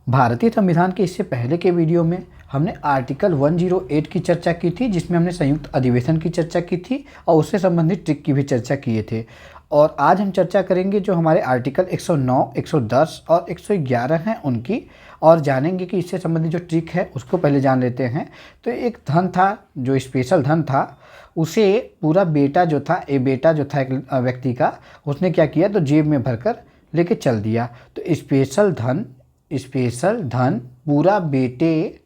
भारतीय संविधान के इससे पहले के वीडियो में हमने आर्टिकल 108 की चर्चा की थी, जिसमें हमने संयुक्त अधिवेशन की चर्चा की थी और उससे संबंधित ट्रिक की भी चर्चा किए थे। और आज हम चर्चा करेंगे जो हमारे आर्टिकल 109, 110 और 111 हैं उनकी, और जानेंगे कि इससे संबंधित जो ट्रिक है उसको पहले जान लेते हैं। तो एक धन था, जो स्पेशल धन था, उसे पूरा बेटा जो था एक व्यक्ति का, उसने क्या किया तो जेब में भरकर लेके चल दिया। तो स्पेशल धन पूरा बेटे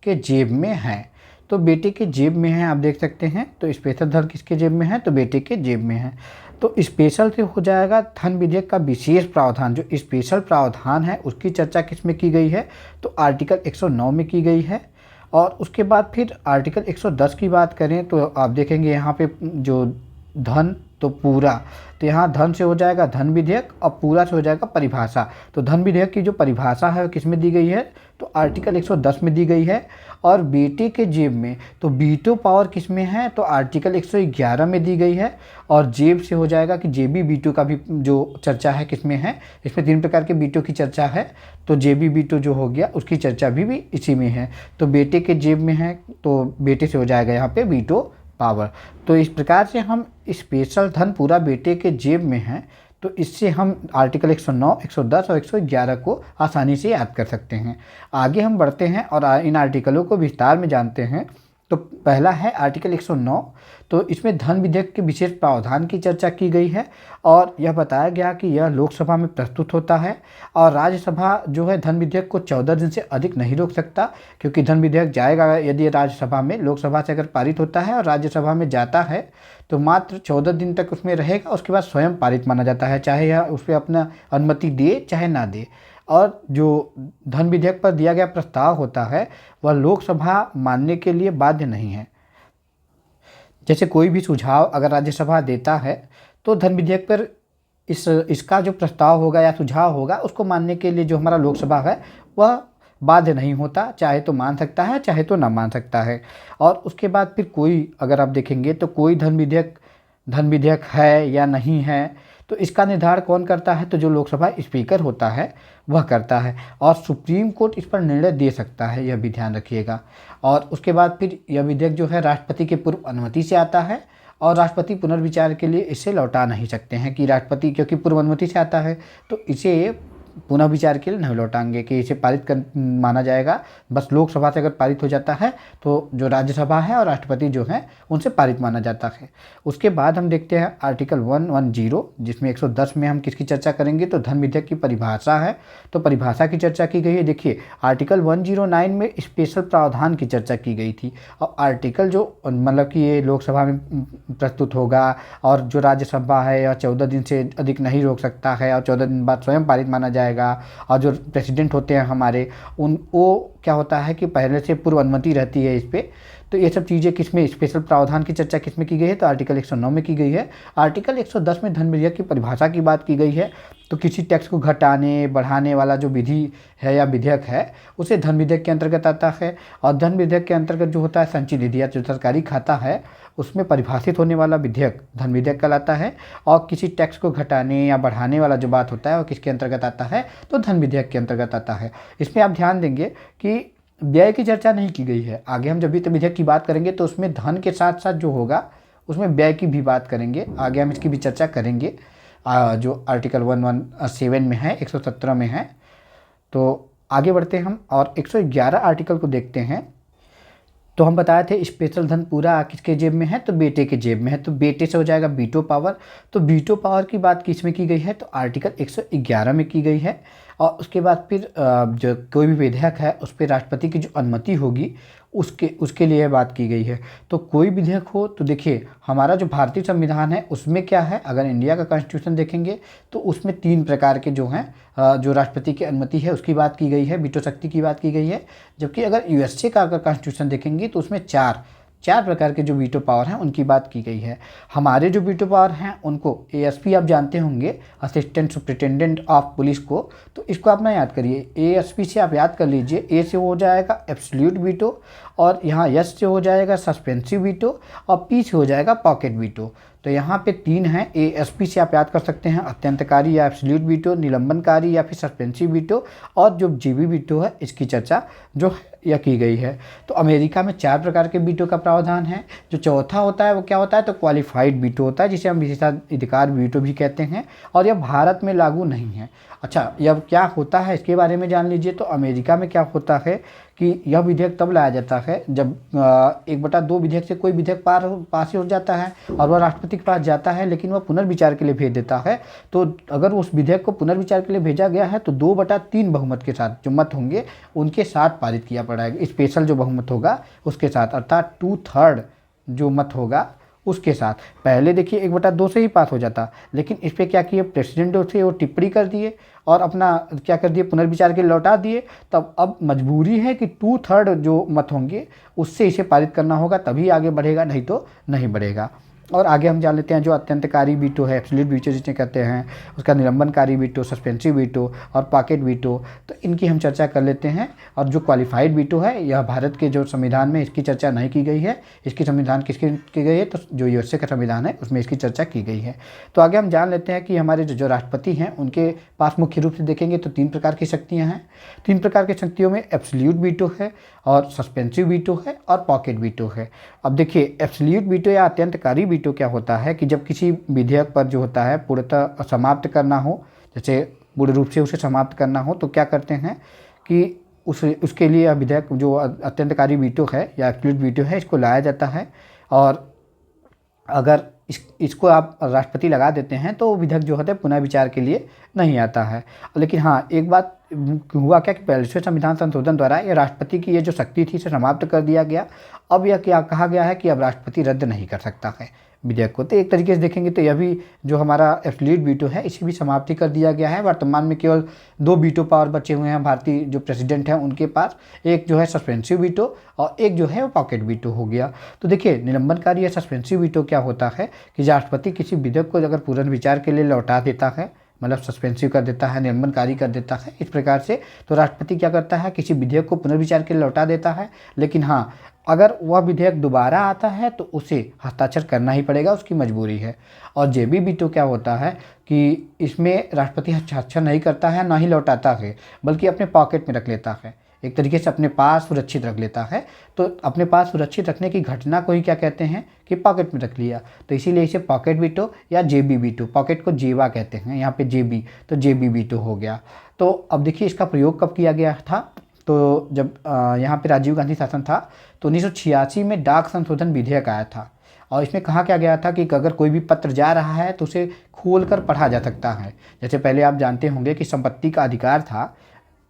के जेब में है। तो बेटे के जेब में है, आप देख सकते हैं। तो स्पेशल धन किसके जेब में है तो बेटे के जेब में है। तो स्पेशल से हो जाएगा धन विधेयक का विशेष प्रावधान। जो स्पेशल प्रावधान है उसकी चर्चा किस में की गई है तो आर्टिकल 109 में की गई है। और उसके बाद फिर आर्टिकल 110 की बात करें तो आप देखेंगे यहाँ पे जो धन तो पूरा, तो यहाँ धन से हो जाएगा धन विधेयक और पूरा से हो जाएगा परिभाषा। तो धन विधेयक की जो परिभाषा है किस में दी गई है तो आर्टिकल 110 में दी गई है। और बेटे के जेब में तो वीटो पावर किस में है तो आर्टिकल 111 में दी गई है। और जेब से हो जाएगा कि जेबी वीटो का भी जो चर्चा है किस में है, इसमें 3 प्रकार के वीटो की चर्चा है। तो जेबी वीटो जो हो गया उसकी चर्चा भी इसी में है। तो बेटे के जेब में है तो बेटे से हो जाएगा यहाँ पे वीटो पावर। तो इस प्रकार से हम स्पेशल धन पूरा बेटे के जेब में है, तो इससे हम आर्टिकल 109, 110 और 111 को आसानी से याद कर सकते हैं। आगे हम बढ़ते हैं और इन आर्टिकलों को विस्तार में जानते हैं। तो पहला है आर्टिकल 109। तो इसमें धन विधेयक के विशेष प्रावधान की चर्चा की गई है और यह बताया गया कि यह लोकसभा में प्रस्तुत होता है और राज्यसभा जो है धन विधेयक को 14 दिन से अधिक नहीं रोक सकता, क्योंकि धन विधेयक जाएगा यदि राज्यसभा में, लोकसभा से अगर पारित होता है और राज्यसभा में जाता है तो मात्र 14 दिन तक उसमें रहेगा। उसके बाद स्वयं पारित माना जाता है, चाहे यह उस पर अपना अनुमति दे चाहे ना दे। और जो धन विधेयक पर दिया गया प्रस्ताव होता है वह लोकसभा मानने के लिए बाध्य नहीं है। जैसे कोई भी सुझाव अगर राज्यसभा देता है तो धन विधेयक पर इसका जो प्रस्ताव होगा या सुझाव होगा उसको मानने के लिए जो हमारा लोकसभा है वह बाध्य नहीं होता, चाहे तो मान सकता है चाहे तो ना मान सकता है। और उसके बाद फिर कोई अगर आप देखेंगे तो कोई धन विधेयक है या नहीं है तो इसका निर्धारण कौन करता है तो जो लोकसभा स्पीकर होता है वह करता है। और सुप्रीम कोर्ट इस पर निर्णय दे सकता है, यह भी ध्यान रखिएगा। और उसके बाद फिर यह विधेयक जो है राष्ट्रपति के पूर्व अनुमति से आता है और राष्ट्रपति पुनर्विचार के लिए इसे लौटा नहीं सकते हैं कि राष्ट्रपति, क्योंकि पूर्व अनुमति से आता है तो इसे पुनः विचार के लिए नहीं लौटाएंगे कि इसे पारित कर माना जाएगा। बस लोकसभा से अगर पारित हो जाता है तो जो राज्यसभा है और राष्ट्रपति जो हैं उनसे पारित माना जाता है। उसके बाद हम देखते हैं आर्टिकल 110, जिसमें 110 में हम किसकी चर्चा करेंगे तो धन विधेयक की परिभाषा है। तो परिभाषा की चर्चा की गई है। देखिए आर्टिकल 109 में स्पेशल प्रावधान की चर्चा की गई थी और आर्टिकल जो मतलब कि ये लोकसभा में प्रस्तुत होगा और जो राज्यसभा है या 14 दिन से अधिक नहीं रोक सकता है और 14 दिन बाद स्वयं पारित माना जाएगा। और जो प्रेसिडेंट होते हैं हमारे वो क्या होता है कि पहले से पूर्व अनुमति रहती है इस पे। तो ये सब चीज़ें किसमें स्पेशल प्रावधान की चर्चा किसमें की गई है तो आर्टिकल 109 में की गई है। आर्टिकल 110 में धन विधेयक की परिभाषा की बात की गई है। तो किसी टैक्स को घटाने बढ़ाने वाला जो विधि है या विधेयक है उसे धन विधेयक के अंतर्गत आता है। और धन विधेयक के अंतर्गत जो होता है संचित निधि या जो सरकारी खाता है उसमें परिभाषित होने वाला विधेयक धन विधेयक कहलाता है। और किसी टैक्स को घटाने या बढ़ाने वाला जो बात होता है वो किसके अंतर्गत आता है तो धन विधेयक के अंतर्गत आता है। इसमें आप ध्यान देंगे कि व्यय की चर्चा नहीं की गई है। आगे हम जब वित्त विधेयक की बात करेंगे तो उसमें धन के साथ साथ जो होगा उसमें व्यय की भी बात करेंगे। आगे हम इसकी भी चर्चा करेंगे जो आर्टिकल 117 में है, 117 में है। तो आगे बढ़ते हैं हम और 111 आर्टिकल को देखते हैं। तो हम बताए थे स्पेशल धन पूरा किसके जेब में है तो बेटे के जेब में है। तो बेटे से हो जाएगा वीटो पावर। तो वीटो पावर की बात किस में की गई है तो आर्टिकल 111 में की गई है। और उसके बाद फिर जो कोई भी विधेयक है उस पर राष्ट्रपति की जो अनुमति होगी उसके लिए बात की गई है। तो कोई विधेयक हो तो देखिए हमारा जो भारतीय संविधान है उसमें क्या है, अगर इंडिया का कॉन्स्टिट्यूशन देखेंगे तो उसमें 3 प्रकार के जो हैं जो राष्ट्रपति की अनुमति है उसकी बात की गई है, वीटो शक्ति की बात की गई है। जबकि अगर यूएसए का अगर कॉन्स्टिट्यूशन देखेंगे तो उसमें 4 प्रकार के जो वीटो पावर हैं उनकी बात की गई है। हमारे जो वीटो पावर हैं उनको एएसपी आप जानते होंगे, असिस्टेंट सुपरिटेंडेंट ऑफ पुलिस को, तो इसको आप ना याद करिए। एएसपी से आप याद कर लीजिए, ए से हो जाएगा एब्सोल्यूट वीटो और यहाँ एस से हो जाएगा सस्पेंसिव वीटो और पी से हो जाएगा पॉकेट वीटो। तो यहाँ पे 3 हैं। एएसपी से आप याद कर सकते हैं, अत्यंतकारी या एब्सोल्यूट वीटो, निलंबनकारी या फिर सस्पेंसिव वीटो, और जो जेबी वीटो है इसकी चर्चा जो है यह की गई है। तो अमेरिका में 4 प्रकार के वीटो का प्रावधान है। जो चौथा होता है वो क्या होता है, तो क्वालिफाइड वीटो होता है, जिसे हम विशेषाधिकार वीटो भी कहते हैं, और यह भारत में लागू नहीं है। अच्छा, यह क्या होता है इसके बारे में जान लीजिए। तो अमेरिका में क्या होता है कि यह विधेयक तब लाया जाता है जब 1/2 विधेयक से कोई विधेयक पास हो जाता है और वह राष्ट्रपति के पास जाता है, लेकिन वह पुनर्विचार के लिए भेज देता है। तो अगर उस विधेयक को पुनर्विचार के लिए भेजा गया है तो 2/3 बहुमत के साथ जो मत होंगे उनके साथ पारित किया पड़ेगा। स्पेशल जो बहुमत होगा उसके साथ, अर्थात 2/3 जो मत होगा उसके साथ। पहले देखिए 1/2 से ही पास हो जाता, लेकिन इस पर क्या किए प्रेसिडेंट थे, वो टिप्पणी कर दिए और अपना क्या कर दिए, पुनर्विचार के लिए लौटा दिए। तब अब मजबूरी है कि 2/3 जो मत होंगे उससे इसे पारित करना होगा, तभी आगे बढ़ेगा, नहीं तो नहीं बढ़ेगा। और आगे हम जान लेते हैं जो अत्यंतकारी वीटो है, एब्सोल्यूट वीटो जिसे कहते हैं, उसका निलंबनकारी वीटो, सस्पेंसिव वीटो और पॉकेट वीटो, तो इनकी हम चर्चा कर लेते हैं। और जो क्वालिफाइड वीटो है, यह भारत के जो संविधान में इसकी चर्चा नहीं की गई है। इसकी संविधान किसकी की गई है, तो जो यूएसए का संविधान है उसमें इसकी चर्चा की गई है। तो आगे हम जान लेते हैं कि हमारे जो राष्ट्रपति हैं उनके पास मुख्य रूप से देखेंगे तो 3 प्रकार की शक्तियाँ हैं। 3 प्रकार की शक्तियों में एब्सोल्यूट वीटो है और सस्पेंसिव वीटो है और पॉकेट वीटो है। अब देखिए एब्सोल्यूट वीटो या अत्यंतकारी वीटो क्या होता है कि जब किसी विधेयक पर जो होता है पूर्णतः समाप्त करना हो, जैसे पूर्ण रूप से उसे समाप्त करना हो, तो क्या करते हैं कि उसके लिए विधेयक जो अत्यंतकारी वीटो है या एब्सोल्यूट वीटो है इसको लाया जाता है। और अगर इसको आप राष्ट्रपति लगा देते हैं तो विधेयक जो होता है पुनः विचार के लिए नहीं आता है। लेकिन हाँ, एक बात हुआ क्या कि 42वें संविधान संशोधन द्वारा ये राष्ट्रपति की ये जो शक्ति थी इसे समाप्त कर दिया गया। अब यह क्या कहा गया है कि अब राष्ट्रपति रद्द नहीं कर सकता है विधेयक को। तो एक तरीके से देखेंगे तो यह भी जो हमारा एब्सोल्यूट वीटो है इसी भी समाप्ति कर दिया गया है। वर्तमान में केवल 2 वीटो पावर बचे हुए हैं भारतीय जो प्रेसिडेंट हैं उनके पास, एक जो है सस्पेंसिव वीटो और एक जो है वो पॉकेट वीटो हो गया। तो देखिए निलंबनकारी या सस्पेंसिव वीटो क्या होता है कि राष्ट्रपति किसी विधेयक को अगर पुनर्विचार के लिए लौटा देता है, मतलब सस्पेंसिव कर देता है, निलंबनकारी कर देता है इस प्रकार से, तो राष्ट्रपति क्या करता है किसी विधेयक को पुनर्विचार के लिए लौटा देता है। लेकिन हाँ, अगर वह विधेयक दोबारा आता है तो उसे हस्ताक्षर करना ही पड़ेगा, उसकी मजबूरी है। और जेबी वीटो क्या होता है कि इसमें राष्ट्रपति हस्ताक्षर नहीं करता है, ना ही लौटाता है, बल्कि अपने पॉकेट में रख लेता है, एक तरीके से अपने पास सुरक्षित रख लेता है। तो अपने पास सुरक्षित रखने की घटना को ही क्या कहते हैं कि पॉकेट में रख लिया, तो इसीलिए इसे पॉकेट वीटो या जेबी वीटो, पॉकेट को जेबा कहते हैं, यहाँ पे जेबी, तो जेबी वीटो हो गया। तो अब देखिए इसका प्रयोग कब किया गया था, तो जब यहाँ पे राजीव गांधी शासन था तो 1986 में डाक संशोधन विधेयक आया था। और इसमें कहा क्या गया था कि अगर कोई भी पत्र जा रहा है तो उसे खोलकर पढ़ा जा सकता है। जैसे पहले आप जानते होंगे कि संपत्ति का अधिकार था,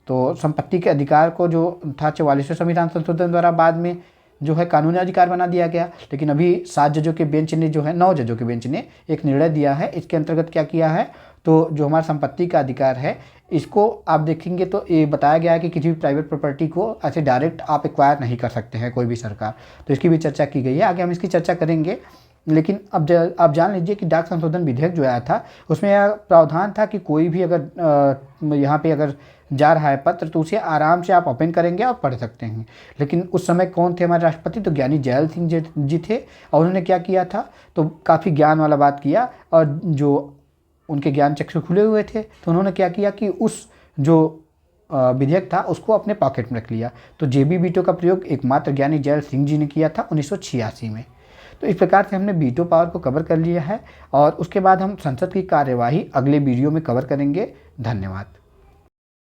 तो संपत्ति के अधिकार को जो था 44वें संविधान संशोधन द्वारा बाद में जो है कानूनी अधिकार बना दिया गया। लेकिन अभी 7 जजों के बेंच ने जो है 9 जजों के बेंच ने एक निर्णय दिया है, इसके अंतर्गत क्या किया है, तो जो हमारा संपत्ति का अधिकार है इसको आप देखेंगे तो ये बताया गया है कि किसी भी प्राइवेट प्रॉपर्टी को ऐसे डायरेक्ट आप एक्वायर नहीं कर सकते हैं कोई भी सरकार, तो इसकी भी चर्चा की गई है। आगे हम इसकी चर्चा करेंगे। लेकिन अब आप जान लीजिए कि डाक संशोधन विधेयक जो आया था उसमें यह प्रावधान था कि कोई भी अगर यहाँ पे अगर जा रहा है पत्र तो उसे आराम से आप ओपन करेंगे और पढ़ सकते हैं। लेकिन उस समय कौन थे हमारे राष्ट्रपति, तो ज्ञानी जैल सिंह जी थे, और उन्होंने क्या किया था, तो काफ़ी ज्ञान वाला बात किया, और जो उनके ज्ञान चक्षु खुले हुए थे तो उन्होंने क्या किया कि उस जो विधेयक था उसको अपने पॉकेट में रख लिया। तो जेबी वीटो का प्रयोग एकमात्र ज्ञानी जैल सिंह जी ने किया था 1986 में। तो इस प्रकार से हमने वीटो पावर को कवर कर लिया है, और उसके बाद हम संसद की कार्यवाही अगले वीडियो में कवर करेंगे। धन्यवाद।